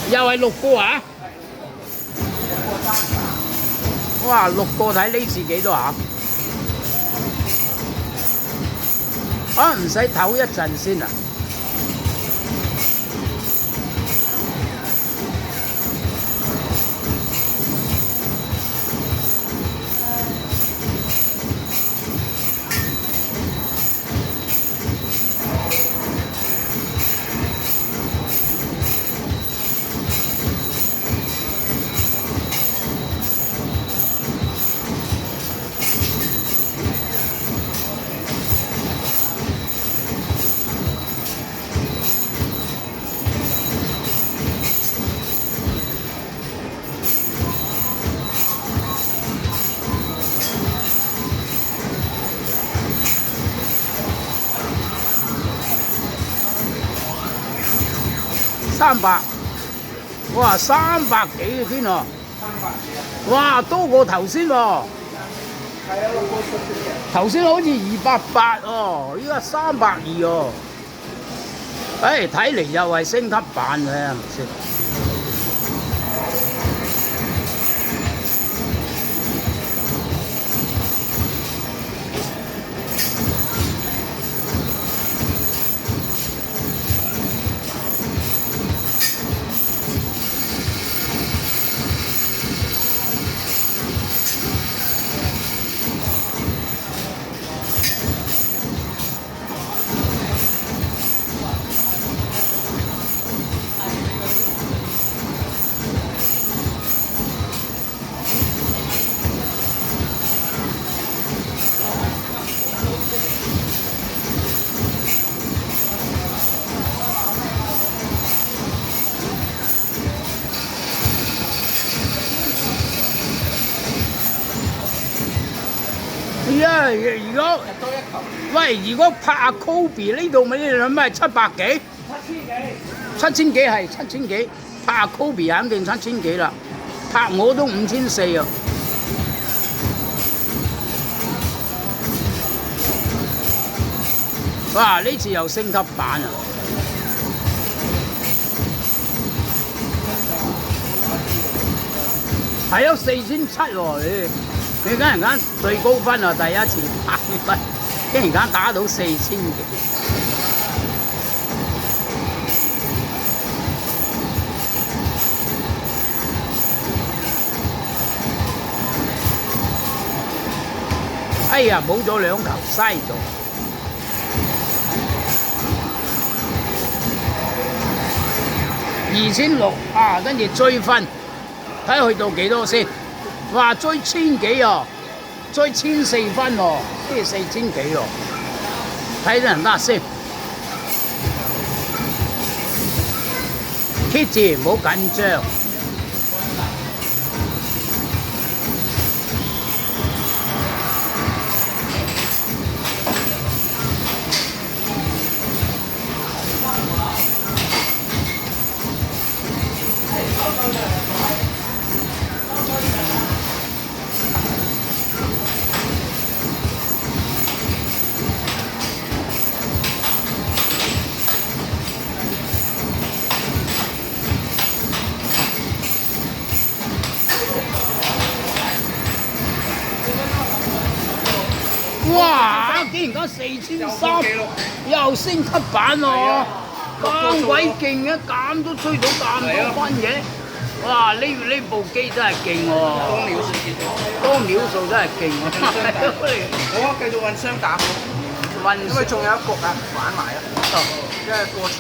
又係6個啊！哇，6個睇呢次幾多下？啊，唔使唞一陣先啊！300，哇，300幾嘅天啊！哇，多過頭先喎。係啊，頭先好似280哦，依家320哦。誒，睇嚟又係升級版嘅，係咪先？如果拍阿 Kobe 呢度咪你諗咩700幾？7000幾係7000幾，拍阿 Kobe 肯定7000幾啦，拍我都5400啊！哇！呢次又升級版啊！係有4700喎，你突然間最高分啊！第一次拍分，竟然間打到4000幾。哎呀，冇咗2球，嘥咗。2600啊，跟住追分，睇去到幾多先？哇，追1000幾啊，追1004分喎，即係4000幾喎。睇人得先 ，keep 住唔好緊張。哇！竟然講4300，又升級版喎，咁鬼勁嘅，咁都追到咁多分嘅，哇！呢部機真係勁喎，多秒數真係勁喎。我繼續運雙打，因為仲有一局啊，玩埋啊，因為過場。